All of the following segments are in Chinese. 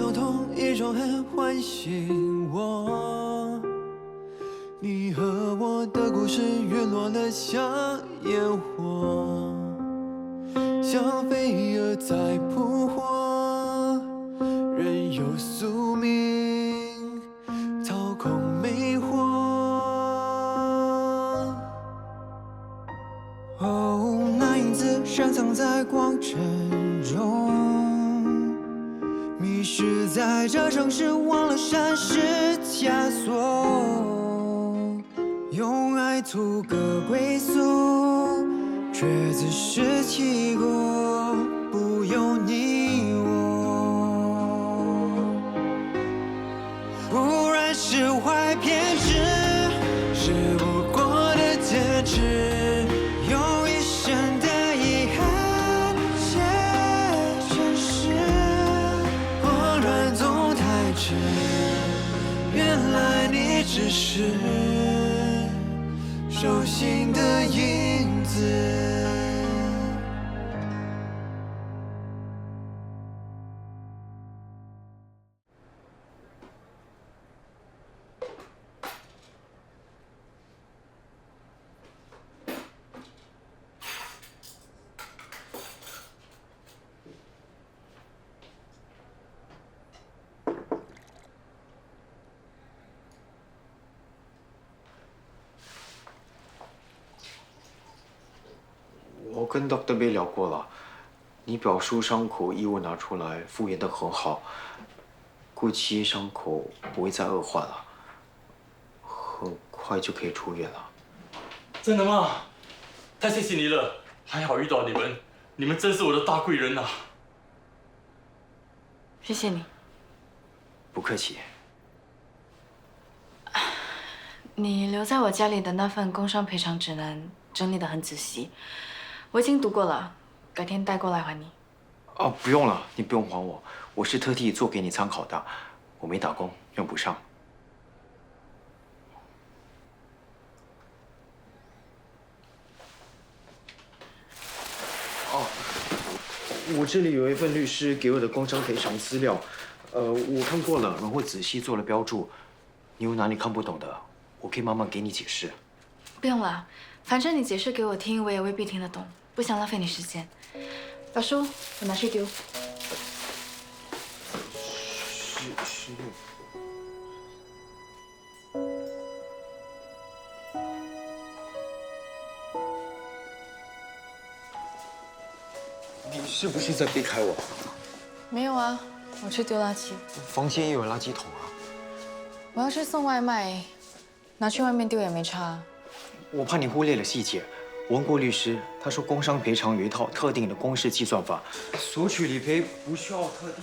有同一种恨唤醒我。你和我的故事陨落了像烟火，像飞蛾在扑火，任由宿命操控魅惑。哦，那影子深藏在光尘中，迷失在这城市，忘了山是枷锁。用爱图个归宿，却自食其果，不由你我。不然释怀偏执，是不过的坚持，用一生的遗憾写成诗。我乱总太迟，原来你只是手心的影子。我跟 Dr. B 聊过了，你表叔伤口异物拿出来，复原得很好，估计伤口不会再恶化了，很快就可以出院了。真的吗？太谢谢你了，还好遇到你们，你们真是我的大贵人呐！谢谢你。不客气。你留在我家里的那份工伤赔偿指南整理得很仔细，我已经读过了，改天带过来还你。哦，不用了，你不用还我，我是特地做给你参考的，我没打工，用不上。哦，我这里有一份律师给我的工伤赔偿资料，我看过了，然后仔细做了标注。你有哪里看不懂的，我可以慢慢给你解释。不用了，反正你解释给我听，我也未必听得懂，不想浪费你时间。把书我拿去丢。是。你是不是在避开我？没有啊，我去丢垃圾。房间也有垃圾桶啊。我要去送外卖，拿去外面丢也没差。我怕你忽略了细节。我问过律师，他说工伤赔偿有一套特定的公式计算法，索取理赔不需要特地。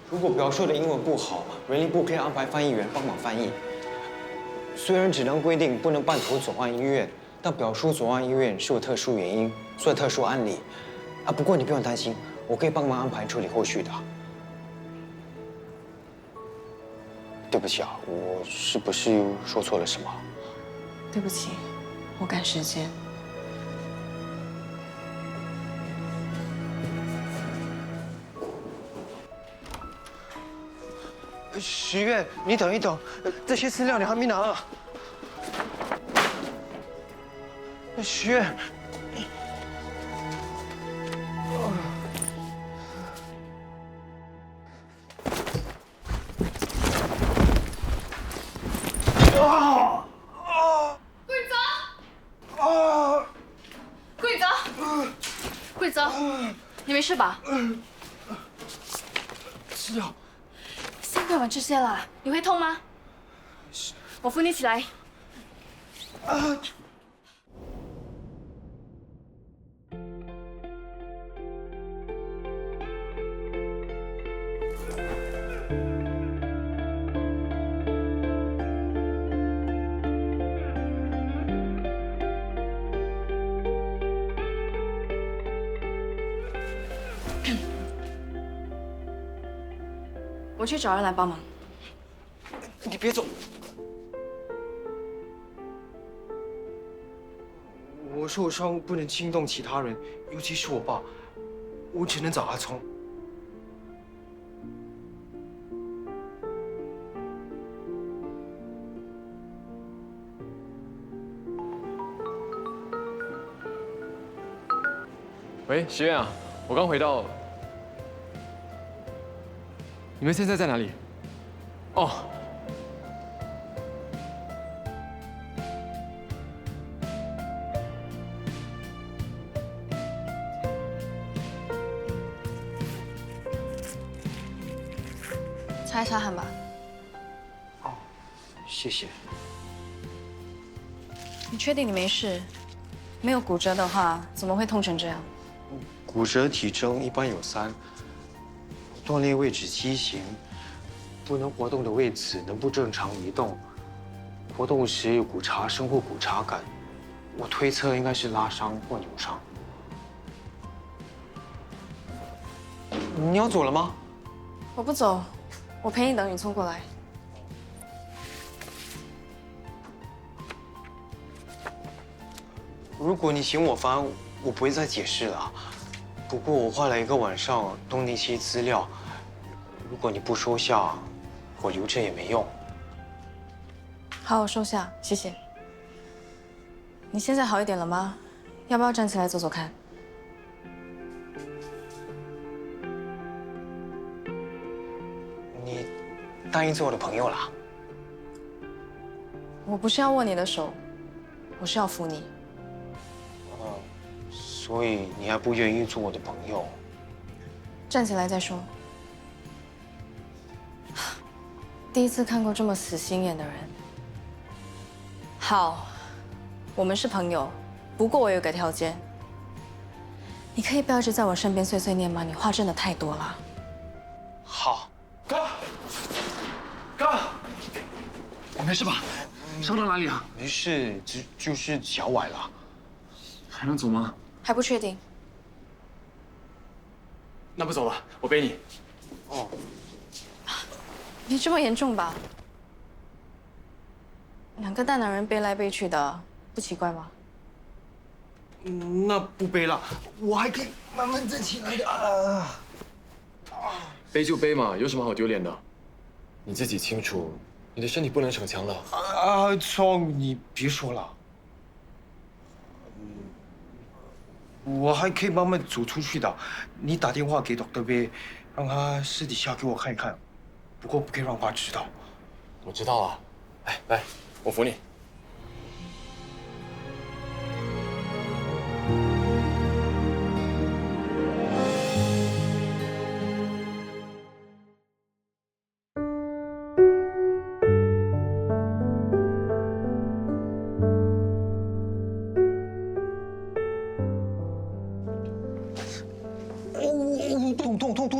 如果表述的英文不好，人力部可以安排翻译员帮忙翻译。虽然指南规定不能办投左岸医院，但表述左岸医院是有特殊原因，算特殊案例。不过你不用担心，我可以帮忙安排处理后续的。对不起啊，我是不是说错了什么？对不起，我赶时间。许愿，你等一等，这些资料你还没拿啊。许愿。贵泽，你没事吧？吃药。先不要玩这些了，你会痛吗？我扶你起来。我去找人来帮忙。你别走。我受伤不能惊动其他人，尤其是我爸，我只能找阿聪。喂，石院啊，我刚回到。你们现在在哪里？哦。擦一擦汗吧。哦，谢谢。你确定你没事？没有骨折的话，怎么会痛成这样？骨折体征一般有3，断裂位置畸形，不能活动的位置能不正常移动，活动时有骨茶声或骨茶感，我推测应该是拉伤或扭伤。你要走了吗？我不走，我陪你等雨聪过来。如果你嫌我烦，我不会再解释了。不过我花了1个晚上弄那些资料，如果你不收下，我留着也没用。好，我收下，谢谢。你现在好一点了吗？要不要站起来走走看？你答应做我的朋友了？我不是要握你的手，我是要扶你。所以你还不愿意做我的朋友？站起来再说。第一次看过这么死心眼的人。好，我们是朋友，不过我有个条件。你可以不要一直在我身边碎碎念吗？你话真的太多了。好。哥，你没事吧？伤到哪里啊？没事，就是脚崴了。还能走吗？还不确定。那不走了，我背你。哦，没这么严重吧？2个大男人背来背去的，不奇怪吗？那不背了，我还可以慢慢站起来的啊。背就背嘛，有什么好丢脸的？你自己清楚，你的身体不能逞强了。聪，你别说了。我还可以慢慢走出去的。你打电话给 Dr. B， 让他私底下给我看一看，不过不可以让爸知道。我知道了，来，我扶你。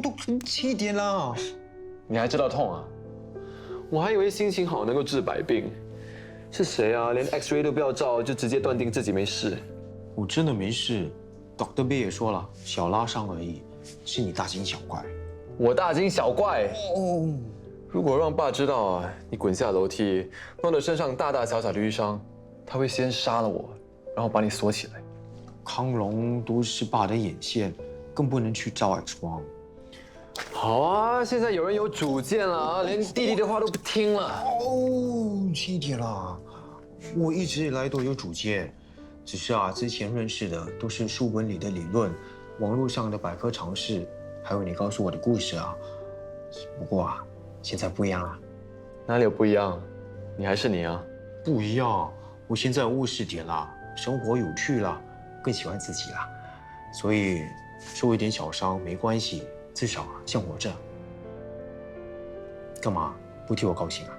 痛，轻一点啦！你还知道痛啊？我还以为心情好能够治百病，是谁啊？连 X-ray 都不要照，就直接断定自己没事。我真的没事 ，Dr. B 也说了，小拉伤而已，是你大惊小怪。我大惊小怪？哦，如果让爸知道啊，你滚下楼梯，弄得身上大大小小的淤伤，他会先杀了我，然后把你锁起来。康龙都是爸的眼线，更不能去照 X 光。好啊，现在有人有主见了啊，连弟弟的话都不听了。哦，轻一点啦！我一直以来都有主见，只是啊，之前认识的都是书本里的理论，网络上的百科常识，还有你告诉我的故事啊。不过啊，现在不一样了。哪里有不一样？你还是你啊。不一样，我现在务实点了，生活有趣了，更喜欢自己了，所以受一点小伤没关系。至少啊，像我这，干嘛不替我高兴啊？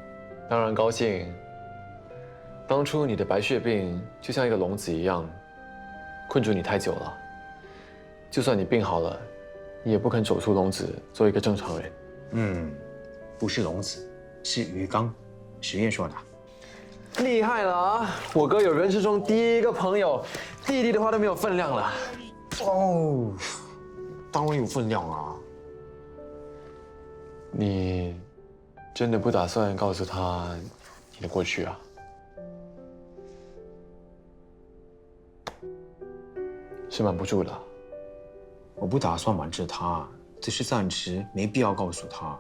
当然高兴。当初你的白血病就像一个笼子一样，困住你太久了。就算你病好了，你也不肯走出笼子，做一个正常人。不是笼子，是鱼缸。实验说的。厉害了啊！我哥有人生中第一个朋友，弟弟的话都没有分量了。哦，当然有分量啊。你真的不打算告诉他你的过去啊？是瞒不住了。我不打算瞒着他，只是暂时没必要告诉他。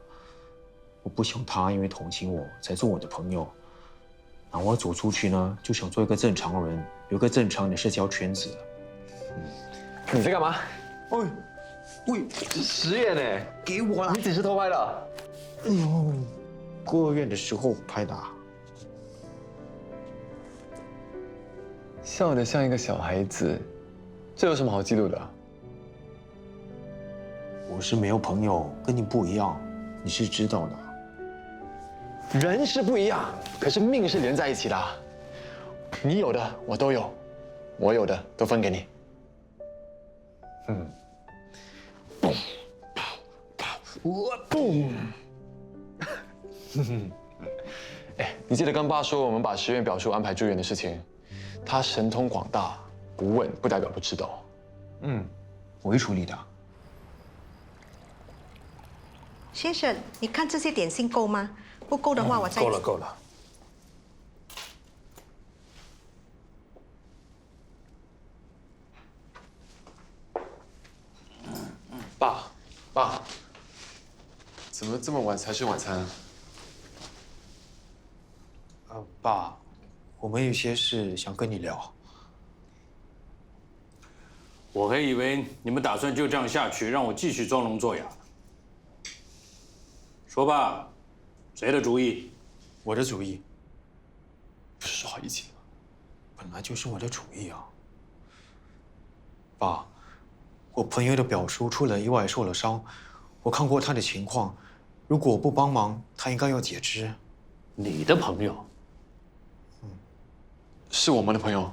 我不想他因为同情我才做我的朋友。那我走出去呢，就想做一个正常人，有个正常的社交圈子。你在干嘛？哎，喂，10元呢？给我啦！你几时偷拍的？哎呦，孤儿院的时候拍的。笑得像一个小孩子，这有什么好记录的？我是没有朋友，跟你不一样，你是知道的。人是不一样，可是命是连在一起的。你有的我都有，我有的都分给你。我嘣！哎，你记得跟爸说我们把10元表叔安排住院的事情？他神通广大，不问不代表不知道。我会处理的。先生，你看这些点心够吗？不够的话，我再……够了。爸，怎么这么晚才吃晚餐？爸，我们有些事想跟你聊。我还以为你们打算就这样下去，让我继续装聋作哑。说吧，谁的主意？我的主意不是说好一起的吗？本来就是我的主意啊。爸，我朋友的表叔出了意外受了伤，我看过他的情况，如果我不帮忙，他应该要截肢。你的朋友？是我们的朋友。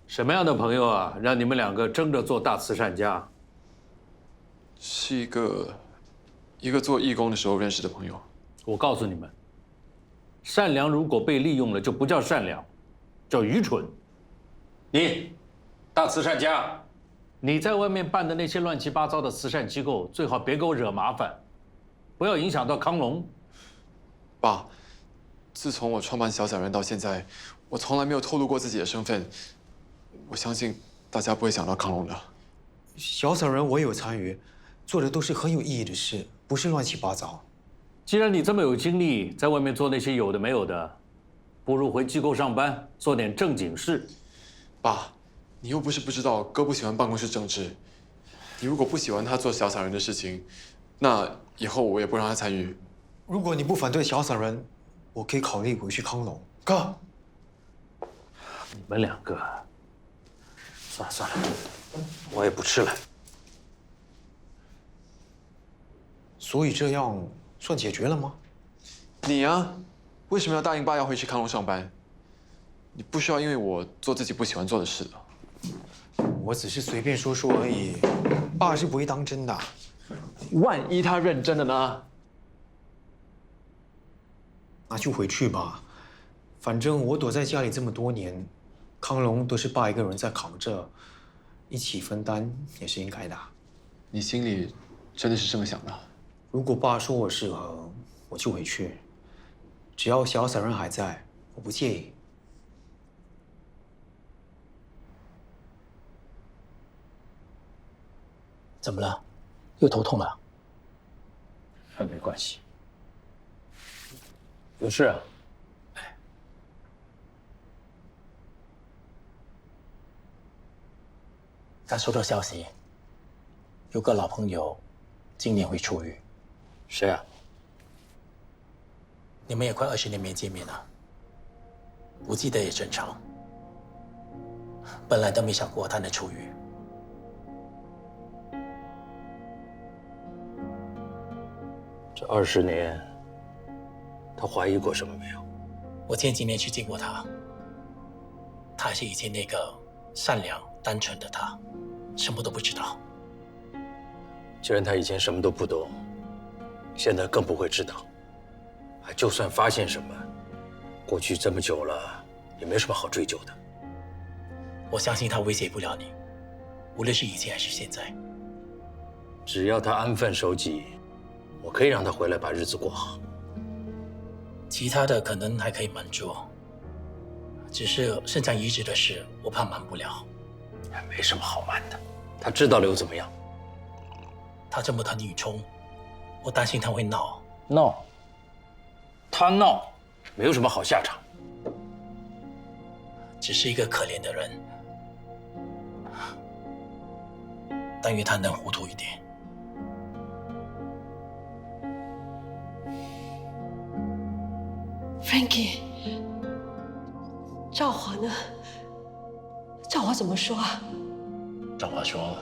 什么样的朋友啊？让你们2个争着做大慈善家？是一个做义工的时候认识的朋友。我告诉你们，善良如果被利用了，就不叫善良，叫愚蠢。你，大慈善家，你在外面办的那些乱七八糟的慈善机构，最好别给我惹麻烦，不要影响到康龙。爸，自从我创办小散人到现在，我从来没有透露过自己的身份。我相信大家不会想到康龙的。小散人我也有参与，做的都是很有意义的事，不是乱七八糟。既然你这么有精力，在外面做那些有的没有的，不如回机构上班，做点正经事。爸，你又不是不知道哥不喜欢办公室政治。你如果不喜欢他做小散人的事情，那以后我也不让他参与。如果你不反对小散人，我可以考虑回去康龙。哥，你们2个，算了，我也不吃了。所以这样算解决了吗？你啊，为什么要答应爸要回去康龙上班？你不需要因为我做自己不喜欢做的事的。我只是随便说说而已，爸是不会当真的。万一他认真的呢？那就回去吧，反正我躲在家里这么多年，康龙都是爸一个人在扛着，一起分担也是应该的。你心里真的是这么想的？如果爸说我适合，我就回去。只要小散人还在，我不介意。怎么了？又头痛了？没关系。有事啊？刚收到消息，有个老朋友今年会出狱。谁啊？你们也快20年没见面了，不记得也正常。本来都没想过他能出狱。这20年，他怀疑过什么没有？我前几年去见过他，他还是以前那个善良单纯的他，什么都不知道。既然他以前什么都不懂，现在更不会知道。就算发现什么，过去这么久了，也没什么好追究的。我相信他威胁不了你，无论是以前还是现在。只要他安分守己，我可以让他回来把日子过好。其他的可能还可以瞒住，只是肾脏移植的事，我怕瞒不了。没什么好瞒的。他知道了又怎么样？他这么疼宇聪，我担心他会闹。闹？他闹，没有什么好下场。只是一个可怜的人，但愿他能糊涂一点。Frankie， 赵华呢？赵华怎么说啊？赵华说，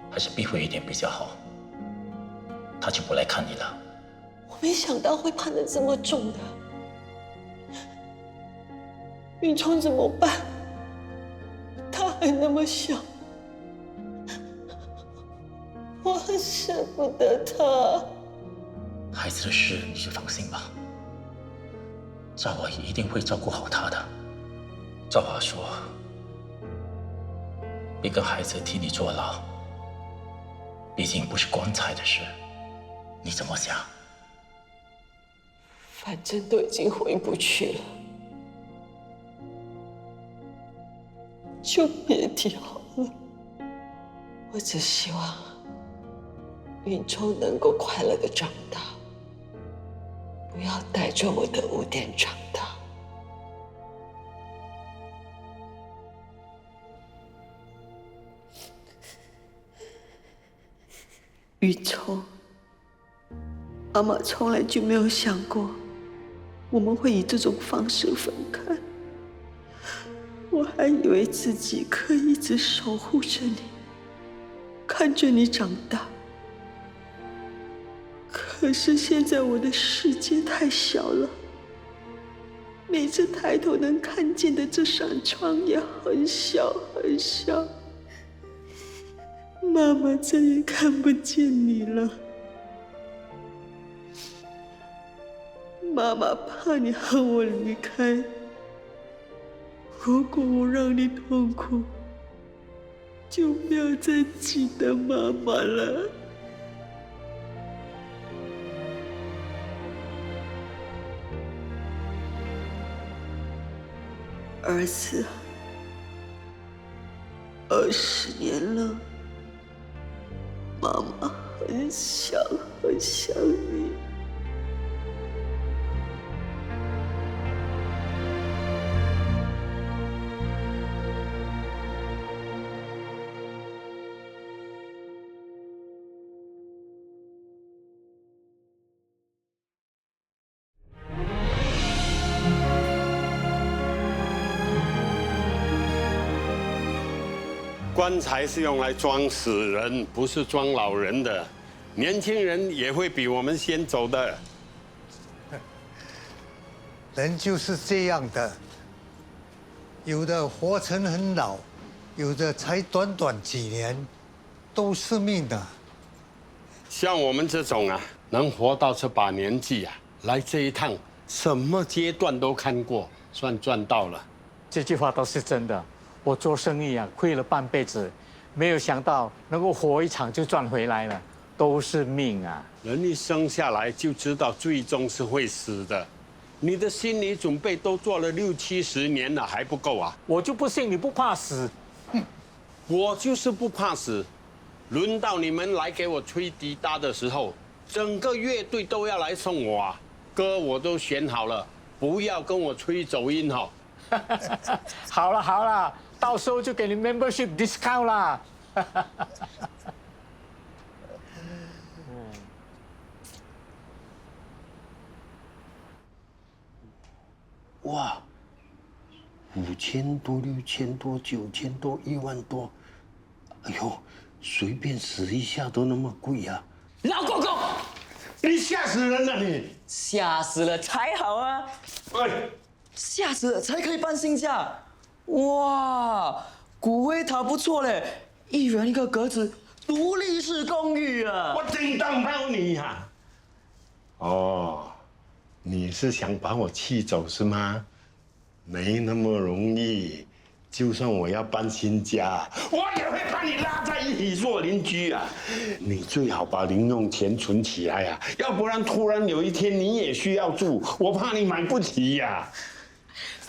还是避讳一点比较好，他就不来看你了。我没想到会判得这么重的。云聪怎么办？他还那么小，我很舍不得他。孩子的事你就放心吧，赵华一定会照顾好他的。赵华说，一个孩子替你坐牢，毕竟不是光彩的事，你怎么想？反正都已经回不去了，就别提好了。我只希望云聪能够快乐的长大，不要带着我的污点长大。云聪，妈妈从来就没有想过我们会以这种方式分开。我还以为自己可以一直守护着你，看着你长大。可是现在我的世界太小了，每次抬头能看见的这扇窗也很小很小。妈妈再也看不见你了。妈妈怕你和我离开，如果我让你痛苦，就不要再记得妈妈了。儿子，20年了，妈妈很想很想你。棺材是用来装死人，不是装老人的。年轻人也会比我们先走的。人就是这样的，有的活成很老，有的才短短几年，都是命的。像我们这种啊，能活到这把年纪啊，来这一趟，什么阶段都看过，算赚到了。这句话都是真的。我做生意啊，亏了半辈子，没有想到能够活一场就赚回来了，都是命啊！人一生下来就知道最终是会死的，你的心理准备都做了60、70年了，还不够啊？我就不信你不怕死。我就是不怕死。轮到你们来给我吹笛哒的时候，整个乐队都要来送我啊！歌我都选好了，不要跟我吹走音哈。好了好了。到时候就给你 membership discount 啦。哇，5000多、6000多、9000多、1万多，哎呦，随便死一下都那么贵啊！老公公，你吓死人了你！吓死了才好啊！哎，吓死了才可以搬新家。哇，骨灰塔不错嘞，1人1个格子，独立式公寓啊！我真当包你呀！哦，你是想把我气走是吗？没那么容易，就算我要搬新家，我也会把你拉在一起做邻居啊！你最好把零用钱存起来啊，要不然突然有一天你也需要住，我怕你买不起呀。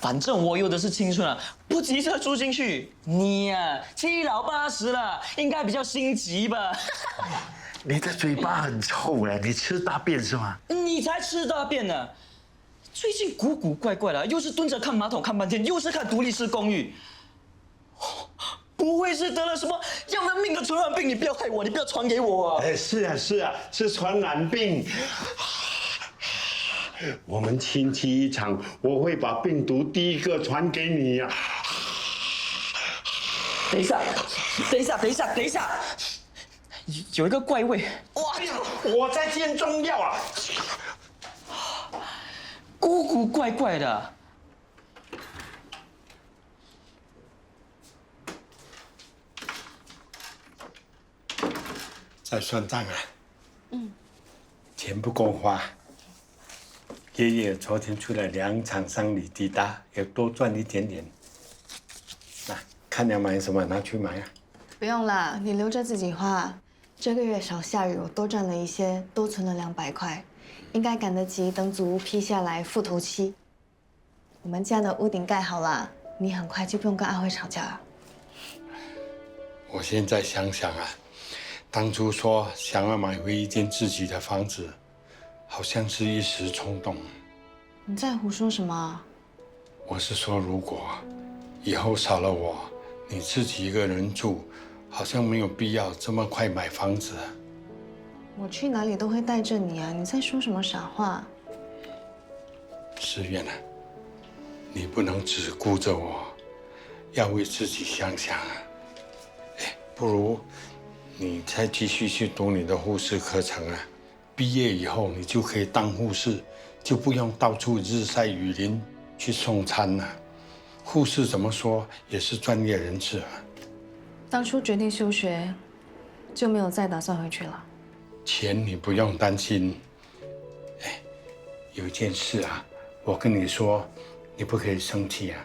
反正我有的是青春啊，不急着住进去。你呀、七老八十了，应该比较心急吧？你的嘴巴很臭哎，你吃大便是吗？你才吃大便呢！最近古古怪怪的，又是蹲着看马桶看半天，又是看独立式公寓。不会是得了什么要人命的传染病？你不要害我，你不要传给我啊！哎，是啊，是传染病。我们亲戚一场，我会把病毒第一个传给你呀。等一下，有一个怪味。哇！我在煎中药啊，古古怪怪的。在算账啊。钱不够花。爷爷昨天出了2场丧礼滴答，要多赚一点点。那看要买什么拿去买啊。不用啦，你留着自己花。这个月少下雨，我多赚了一些，多存了200块，应该赶得及等祖屋批下来付头期。我们家的屋顶盖好了，你很快就不用跟阿辉吵架了。我现在想想啊，当初说想要买回一间自己的房子，好像是一时冲动。你在胡说什么？我是说，如果以后少了我，你自己一个人住，好像没有必要这么快买房子。我去哪里都会带着你啊！你在说什么傻话？思远啊，你不能只顾着我，要为自己想想啊。哎，不如你再继续去读你的护士课程啊。毕业以后你就可以当护士，就不用到处日晒雨淋去送餐了。护士怎么说也是专业人士啊。当初决定休学，就没有再打算回去了。钱你不用担心。哎，有一件事啊，我跟你说，你不可以生气啊。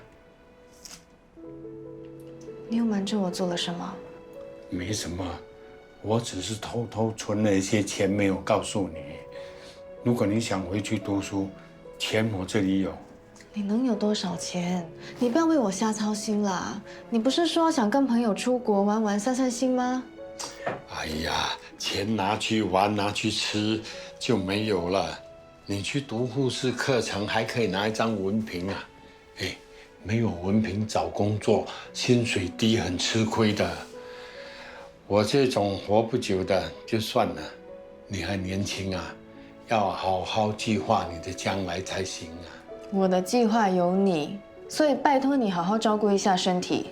你又瞒着我做了什么？没什么，我只是偷偷存了一些钱，没有告诉你。如果你想回去读书，钱我这里有。你能有多少钱？你不要为我瞎操心啦！你不是说想跟朋友出国玩玩、散散心吗？哎呀，钱拿去玩、拿去吃就没有了。你去读护士课程还可以拿一张文凭啊。哎，没有文凭找工作，薪水低，很吃亏的。我这种活不久的就算了，你还年轻啊，要好好计划你的将来才行啊。我的计划有你，所以拜托你好好照顾一下身体。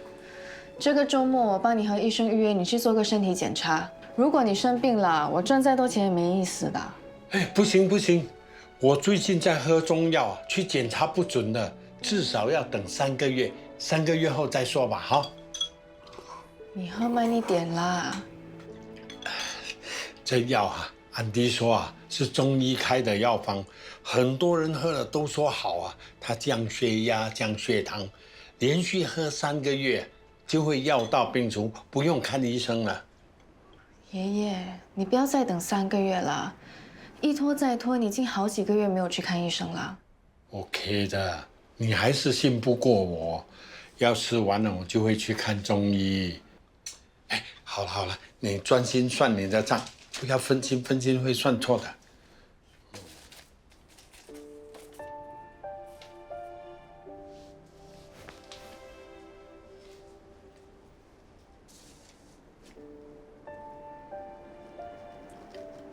这个周末我帮你和医生预约，你去做个身体检查。如果你生病了，我赚再多钱也没意思的。哎，不行，我最近在喝中药，去检查不准的，至少要等3个月，3个月后再说吧。好。你喝慢一点啦。这药啊，安迪说啊，是中医开的药方，很多人喝了都说好啊，它降血压、降血糖，连续喝3个月就会药到病除，不用看医生了。爷爷，你不要再等3个月了，一拖再拖，你已经好几个月没有去看医生了。OK 的，你还是信不过我，要吃完了我就会去看中医。哎，好了，你专心算你的账，不要分心会算错的。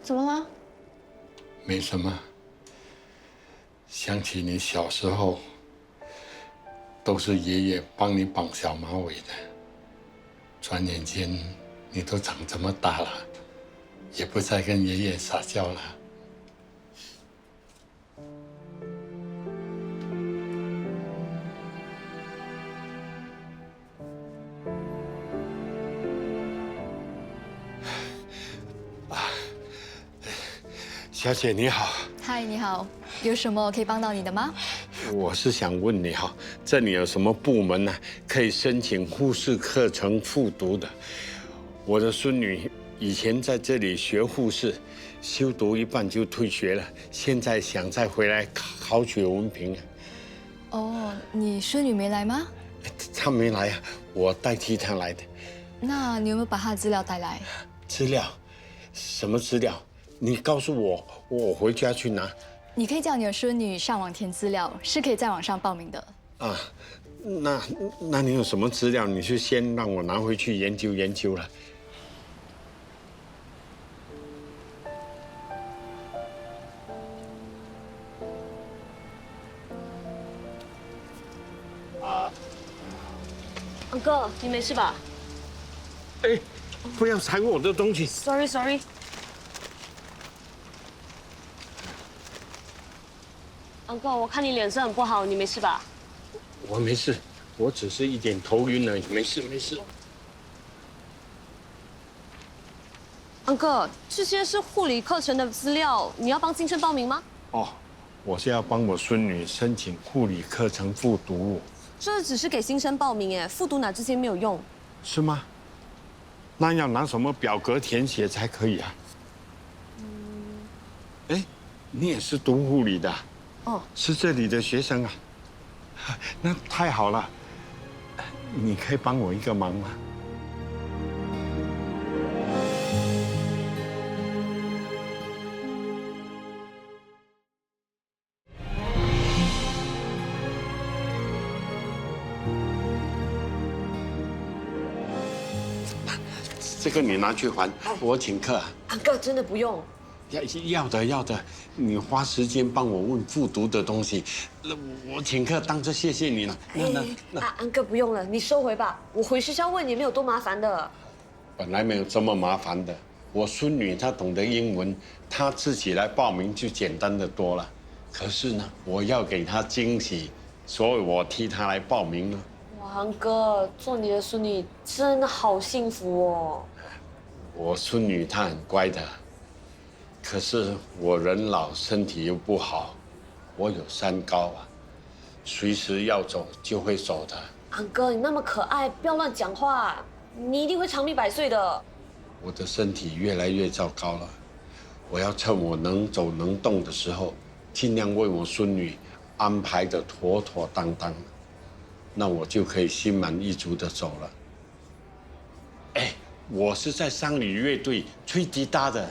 怎么了？没什么，想起你小时候，都是爷爷帮你绑小马尾的，转眼间你都长这么大了，也不再跟爷爷撒娇了。小姐你好。嗨，你好，有什么可以帮到你的吗？我是想问你哈，这里有什么部门呢，可以申请护士课程复读的？我的孙女以前在这里学护士，修读一半就退学了，现在想再回来考取文凭。哦，你孙女没来吗？她没来啊，我代替她来的。那你有没有把她的资料带来？资料？什么资料？你告诉我，我回家去拿。你可以叫你的孙女上网填资料，是可以在网上报名的。啊，那你有什么资料？你就先让我拿回去研究研究了。安哥，你没事吧？哎，不要踩我的东西。Sorry。安哥，我看你脸色很不好，你没事吧？我没事，我只是一点头晕而已，没事。安哥，这些是护理课程的资料，你要帮新生报名吗？哦，我是要帮我孙女申请护理课程复读。这只是给新生报名，哎，复读哪这些没有用。是吗？那要拿什么表格填写才可以啊？哎，你也是读护理的？哦，是这里的学生啊。那太好了，你可以帮我一个忙吗？这个你拿去还，我请客。安哥，真的不用。要的，你花时间帮我问复读的东西，那我请客当着谢谢你了。安哥不用了，你收回吧。我回学校问也没有多麻烦的。本来没有这么麻烦的，我孙女她懂得英文，她自己来报名就简单的多了。可是呢，我要给她惊喜，所以我替她来报名了。哇，安哥，做你的孙女真的好幸福哦。我孙女她很乖的。可是我人老身体又不好，我有三高啊，随时要走就会走的。安哥，你那么可爱，不要乱讲话，你一定会长命百岁的。我的身体越来越糟糕了，我要趁我能走能动的时候，尽量为我孙女安排的妥妥当当，那我就可以心满意足的走了。哎，我是在商旅乐队吹笛达的。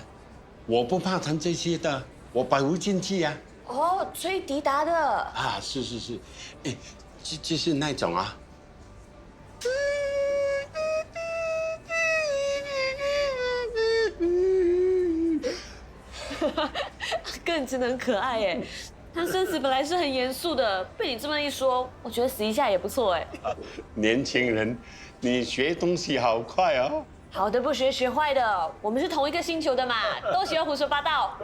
我不怕弹这些的，我百无禁忌啊。哦，吹笛达的啊，是，哎，就是那种啊。哥，你真的很可爱哎。他生死本来是很严肃的，被你这么一说，我觉得死一下也不错哎。年轻人，你学东西好快哦。好的不学，学坏的。我们是同一个星球的嘛，都喜欢胡说八道。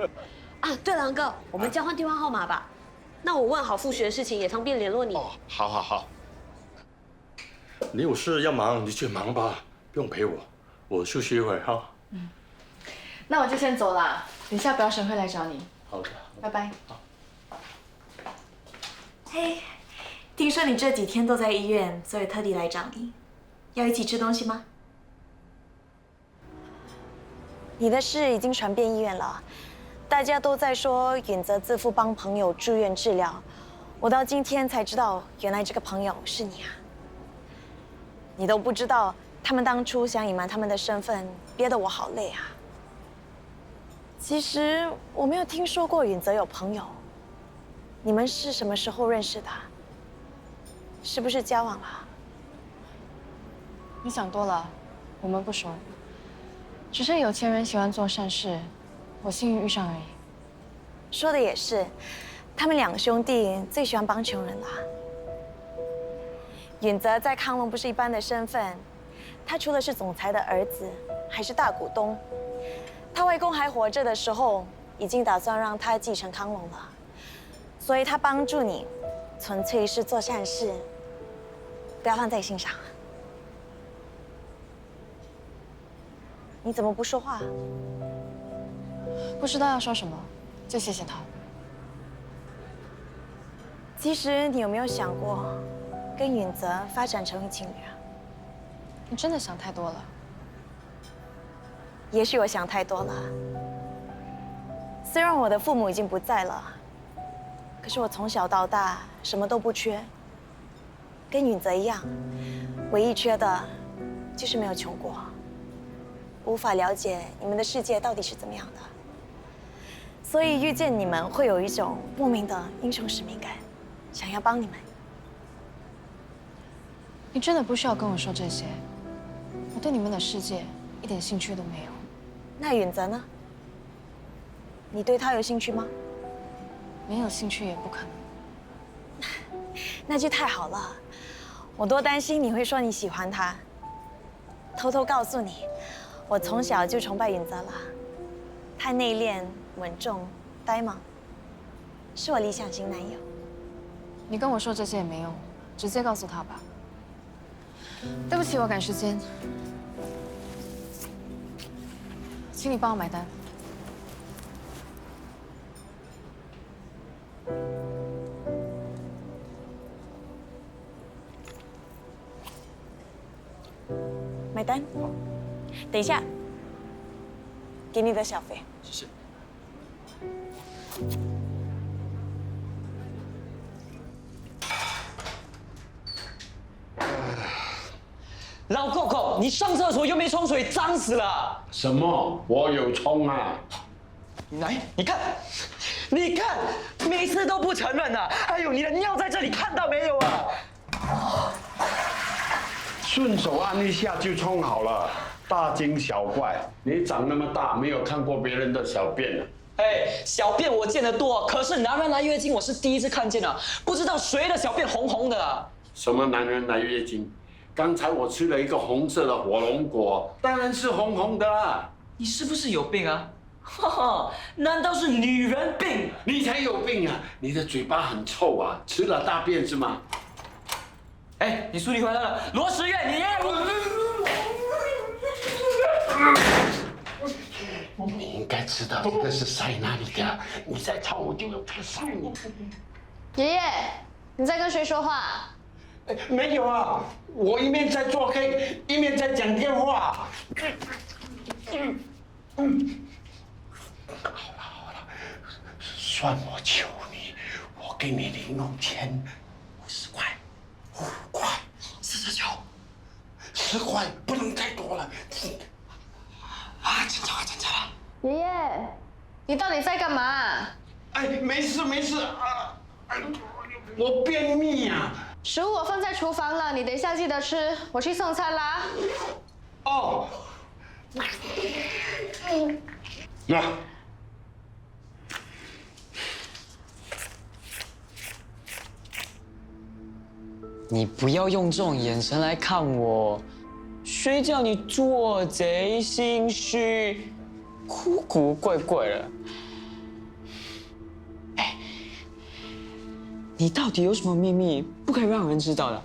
啊，对了，安哥，我们交换电话号码吧。那我问好复学的事情，也方便联络你。哦，好。你有事要忙，你去忙吧，不用陪我，我休息一会儿哈。那我就先走了，等一下表婶会来找你。好的，拜拜。嘿，听说你这几天都在医院，所以特地来找你。要一起吃东西吗？你的事已经传遍医院了，大家都在说允泽自负帮朋友住院治疗，我到今天才知道，原来这个朋友是你啊！你都不知道，他们当初想隐瞒他们的身份，憋得我好累啊。其实我没有听说过允泽有朋友，你们是什么时候认识的？是不是交往了？你想多了，我们不熟。只是有钱人喜欢做善事，我幸运遇上而已。说的也是，他们两兄弟最喜欢帮穷人了。允泽在康龙不是一般的身份，他除了是总裁的儿子，还是大股东。他外公还活着的时候，已经打算让他继承康龙了，所以他帮助你，纯粹是做善事，不要放在心上。你怎么不说话？不知道要说什么，就谢谢他。其实你有没有想过，跟允泽发展成为情侣啊？你真的想太多了。也许我想太多了。虽然我的父母已经不在了，可是我从小到大什么都不缺，跟允泽一样，唯一缺的就是没有穷过，无法了解你们的世界到底是怎么样的。所以遇见你们会有一种莫名的英雄使命感，想要帮你们。你真的不需要跟我说这些，我对你们的世界一点兴趣都没有。那允泽呢？你对他有兴趣吗？没有兴趣也不可能。那就太好了，我多担心你会说你喜欢他。偷偷告诉你，我从小就崇拜允泽了，他内敛、稳重、呆萌，是我理想型男友。你跟我说这些也没用，直接告诉他吧。对不起，我赶时间，请你帮我买单。买单。等一下，给你的小费。谢谢。老扣扣，你上厕所又没冲水，脏死了。什么？我有冲啊！来，你看，你看，每次都不承认啊！哎呦，你的尿在这里，看到没有啊？顺手按一下就冲好了，大惊小怪。你长那么大，没有看过别人的小便啊？哎，小便我见得多，可是男人来月经我是第一次看见啊！不知道谁的小便红红的啊？什么男人来月经？刚才我吃了一个红色的火龙果，当然是红红的啊！你是不是有病啊？哈哈，难道是女人病？你才有病啊！你的嘴巴很臭啊，吃了大便是吗？哎，你书里回来了，罗时月，你你应该知道这个是塞哪里的，你再吵我就用这个塞你。爷爷，你在跟谁说话？没有啊，我一面在做黑，一面在讲电话。好了，算我求你，我给你零用钱50块，5块，49，10块，不能再多了。啊，真假了。爷爷，你到底在干嘛？哎，没事啊，我便秘啊。食物我放在厨房了，你等一下记得吃。我去送餐啦。哦。那。你不要用这种眼神来看我，谁叫你做贼心虚，古怪怪的。哎，你到底有什么秘密不可以让人知道的？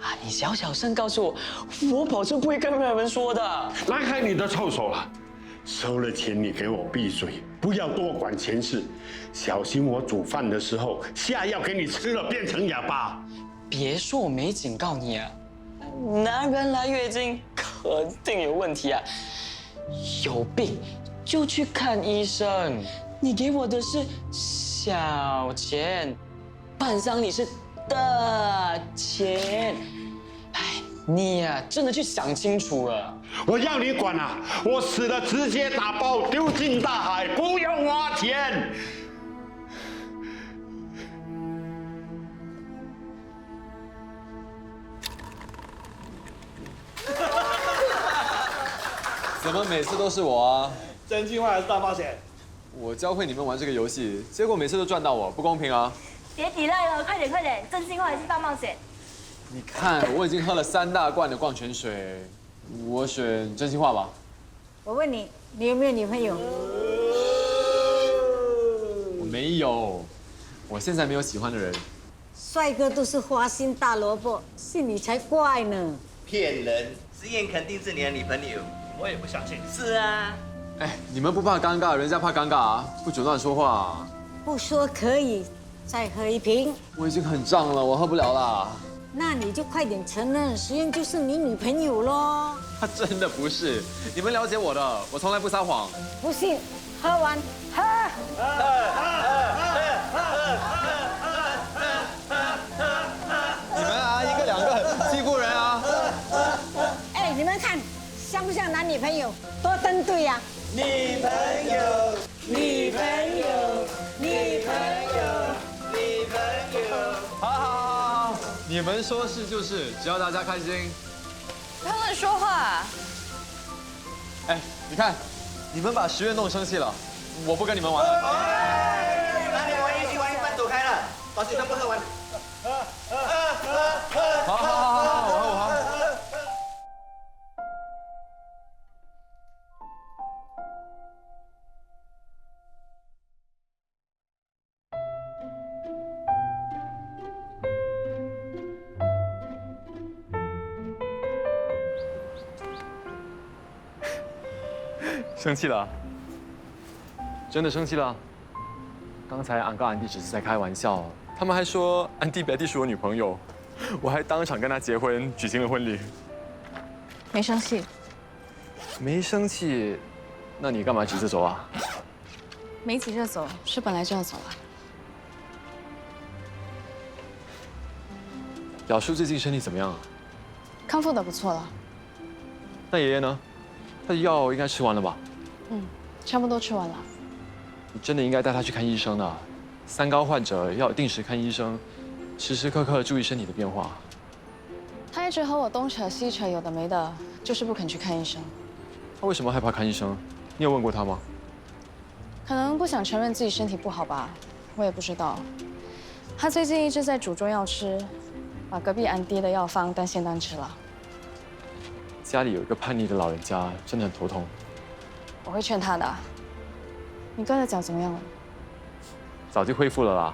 啊，你小声告诉我，我保证不会跟任何人说的。拉开你的臭手了！收了钱你给我闭嘴，不要多管闲事，小心我煮饭的时候下药给你吃了变成哑巴。别说我没警告你啊！男人来月经肯定有问题啊，有病就去看医生。你给我的是小钱，办丧礼是大钱。哎，你呀，真的去想清楚了。我要你管啊！我死了直接打包丢进大海，不用花钱。怎么每次都是我啊？真心话还是大冒险？我教会你们玩这个游戏，结果每次都赚到我，不公平啊！别抵赖了，快点！真心话还是大冒险？你看，我已经喝了3大罐的矿泉水，我选真心话吧。我问你，你有没有女朋友？我没有，我现在没有喜欢的人。帅哥都是花心大萝卜，是你才怪呢！骗人！思燕肯定是你的女朋友，我也不相信。是啊。哎，你们不怕尴尬，人家怕尴尬啊！不准乱说话。不说可以，再喝一瓶。我已经很胀了，我喝不了啦。那你就快点承认，实验就是你女朋友咯。他真的不是，你们了解我的，我从来不撒谎。不信，喝完，喝。像不像男女朋友？多登对呀！女朋友，女朋友，女朋友，女朋友。好，你们说是就是，只要大家开心。不要乱说话。哎，你看，你们把10月弄生气了，我不跟你们玩了。那你们玩一起玩一半走开了，把水全部喝完。好，我喝。生气了？真的生气了？刚才俺跟俺弟只是在开玩笑，他们还说俺弟表弟是我女朋友，我还当场跟他结婚，举行了婚礼。没生气？没生气，那你干嘛急着走啊？没急着走，是本来就要走啊。表叔最近身体怎么样啊？康复的不错了。那爷爷呢？他的药应该吃完了吧？差不多吃完了。你真的应该带他去看医生的。3高患者要定时看医生，时时刻刻注意身体的变化。他一直和我东扯西扯，有的没的，就是不肯去看医生。他为什么害怕看医生？你有问过他吗？可能不想承认自己身体不好吧，我也不知道。他最近一直在煮中药吃，把隔壁俺爹的药方当仙丹吃了。家里有一个叛逆的老人家，真的很头痛。我会劝他的。你哥的脚怎么样了？早就恢复了啦。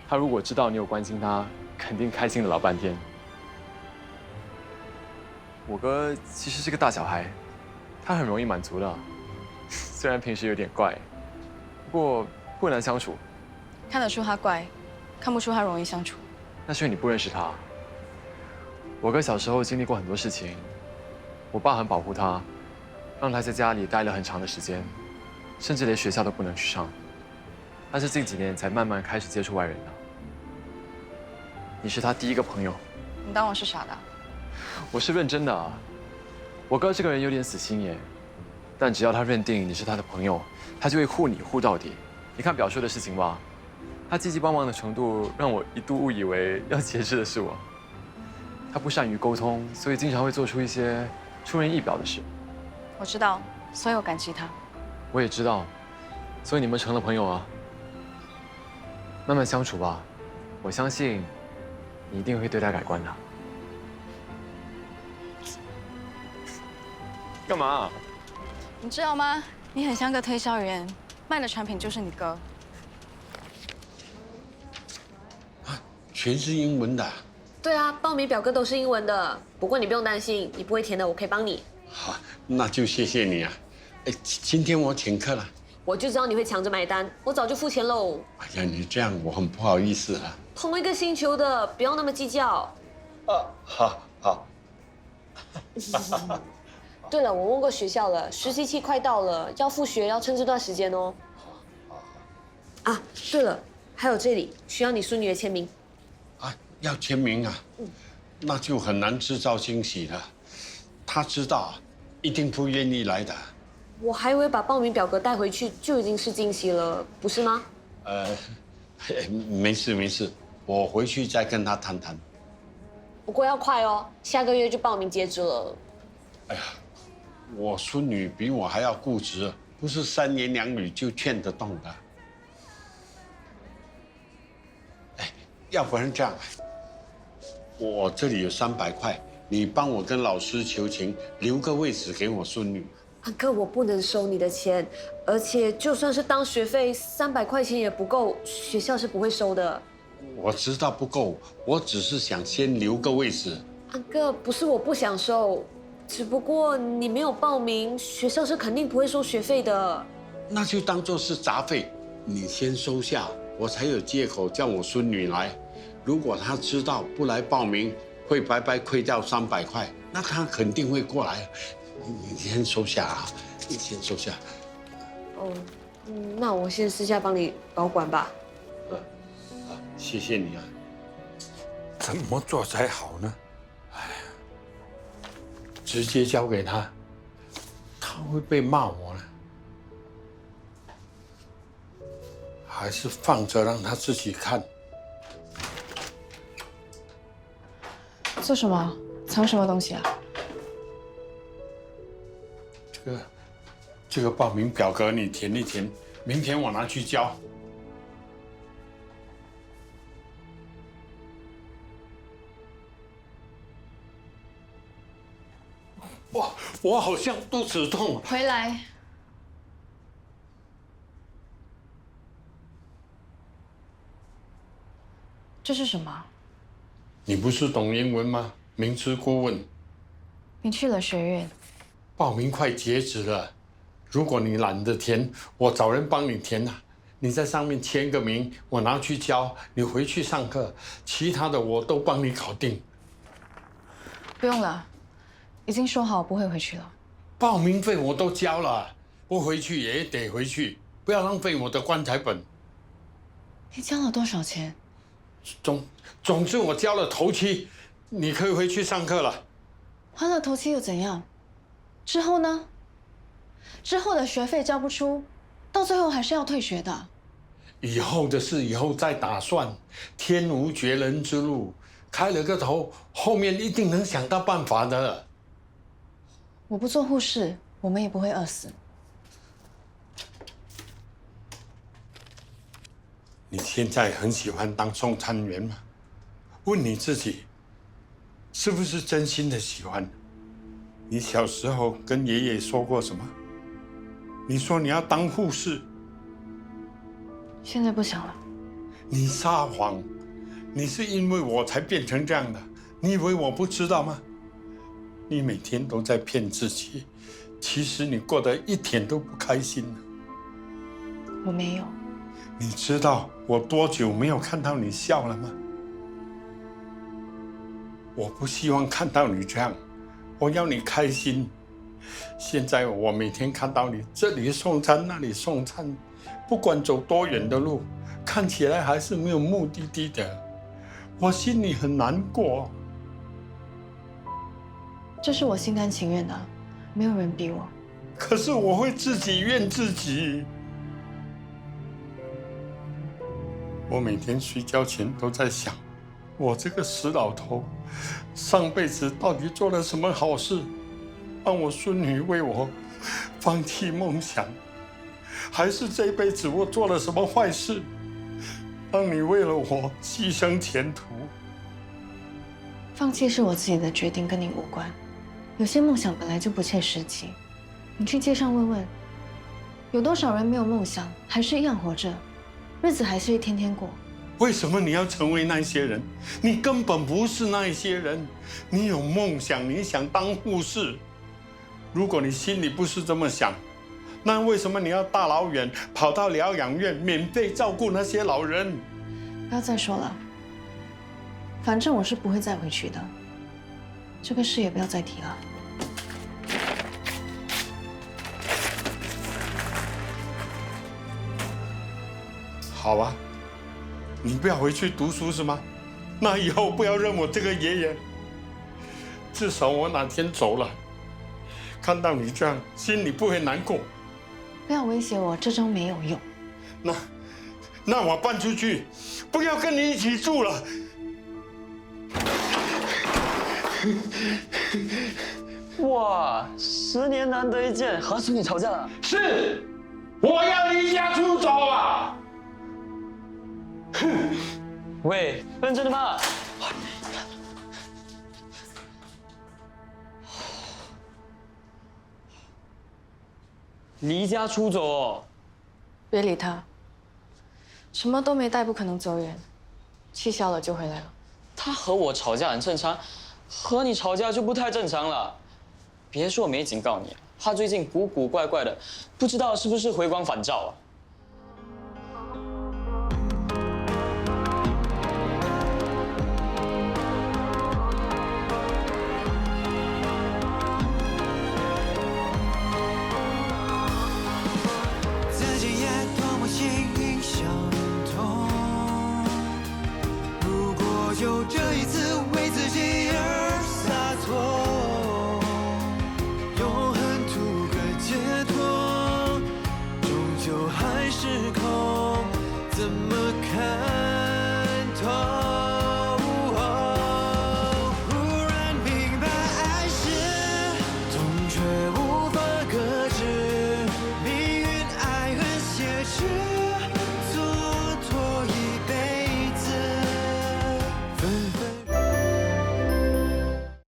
他如果知道你有关心他，肯定开心了老半天。我哥其实是个大小孩，他很容易满足的，虽然平时有点怪，不过不难相处。看得出他怪，看不出他容易相处。那是因为你不认识他。我哥小时候经历过很多事情，我爸很保护他，让他在家里待了很长的时间，甚至连学校都不能去上。但是近几年才慢慢开始接触外人的。你是他第一个朋友。你当我是傻的？我是认真的啊。我哥这个人有点死心眼，但只要他认定你是他的朋友，他就会护你护到底。你看表叔的事情吧，他积极帮忙的程度让我一度误以为要节制的是我。他不善于沟通，所以经常会做出一些出人意表的事。我知道，所以我感激他。我也知道，所以你们成了朋友啊。慢慢相处吧，我相信你一定会对他改观的。干嘛？你知道吗？你很像个推销员，卖的产品就是你哥。全是英文的。对啊，报名表格都是英文的。不过你不用担心，你不会填的，我可以帮你。好，那就谢谢你啊。哎，今天我请客了。我就知道你会抢着买单，我早就付钱喽。哎呀，你这样我很不好意思啊。同一个星球的，不要那么计较。好。对了，我问过学校了，实习期快到了，要复学要趁这段时间哦。啊，对了，还有这里需要你孙女的签名。啊，要签名啊？那就很难制造惊喜了。她知道，一定不愿意来的。我还以为把报名表格带回去就已经是惊喜了，不是吗？没事，我回去再跟她谈谈。不过要快哦，下个月就报名截止了。哎呀，我孙女比我还要固执，不是3言2语就劝得动的。哎，要不然这样，我这里有300块，你帮我跟老师求情，留个位置给我孙女。安哥，我不能收你的钱，而且就算是当学费，300块钱也不够，学校是不会收的。我知道不够，我只是想先留个位置。安哥，不是我不想收，只不过你没有报名，学校是肯定不会收学费的。那就当做是杂费，你先收下，我才有借口叫我孙女来。如果她知道不来报名会白白亏掉300块，那她肯定会过来。你先收下啊，你先收下。哦，那我先私下帮你保管吧。谢谢你啊。怎么做才好呢？哎呀，直接交给他，会被骂我呢？还是放着让他自己看？做什么？藏什么东西啊？这个报名表格你填一填，明天我拿去交。哇，我好像肚子痛。回来。这是什么？你不是懂英文吗？名师顾问。你去了学院。报名快截止了，如果你懒得填，我找人帮你填啊。你在上面签个名，我拿去交，你回去上课，其他的我都帮你搞定。不用了，已经说好不会回去了。报名费我都交了，不回去也得回去，不要浪费我的棺材本。你交了多少钱？总之我交了头期，你可以回去上课了。还了头期又怎样？之后呢？之后的学费交不出，到最后还是要退学的。以后的事以后再打算，天无绝人之路，开了个头，后面一定能想到办法的。我不做护士，我们也不会饿死。你现在很喜欢当送餐员吗？问你自己，是不是真心的喜欢？你小时候跟爷爷说过什么？你说你要当护士。现在不想了。你撒谎，你是因为我才变成这样的，你以为我不知道吗？你每天都在骗自己，其实你过得一点都不开心。我没有。你知道我多久没有看到你笑了吗？我不希望看到你这样，我要你开心。现在我每天看到你这里送餐那里送餐，不管走多远的路，看起来还是没有目的地的，我心里很难过。这是我心甘情愿的，没有人逼我。可是我会自己怨自己。我每天睡觉前都在想，我这个死老头，上辈子到底做了什么好事，让我孙女为我放弃梦想？还是这辈子我做了什么坏事，让你为了我牺牲前途？放弃是我自己的决定，跟你无关。有些梦想本来就不切实际，你去街上问问，有多少人没有梦想，还是一样活着，日子还是一天天过。为什么你要成为那些人？你根本不是那些人。你有梦想，你想当护士。如果你心里不是这么想，那为什么你要大老远跑到疗养院免费照顾那些老人？不要再说了，反正我是不会再回去的。这个事也不要再提了。好啊，你不要回去读书是吗？那以后不要认我这个爷爷。至少我哪天走了，看到你这样，心里不会难过。不要威胁我，这招没有用。那我搬出去，不要跟你一起住了。哇，10年难得一见，何处你吵架了？是，我要离家出走啊！喂，认真的吗？离家出走哦？别理他，什么都没带，不可能走远。气消了就回来了。他和我吵架很正常，和你吵架就不太正常了。别说我没警告你，他最近古古怪怪的，不知道是不是回光返照啊？自己也多么心相通。如果有这一次。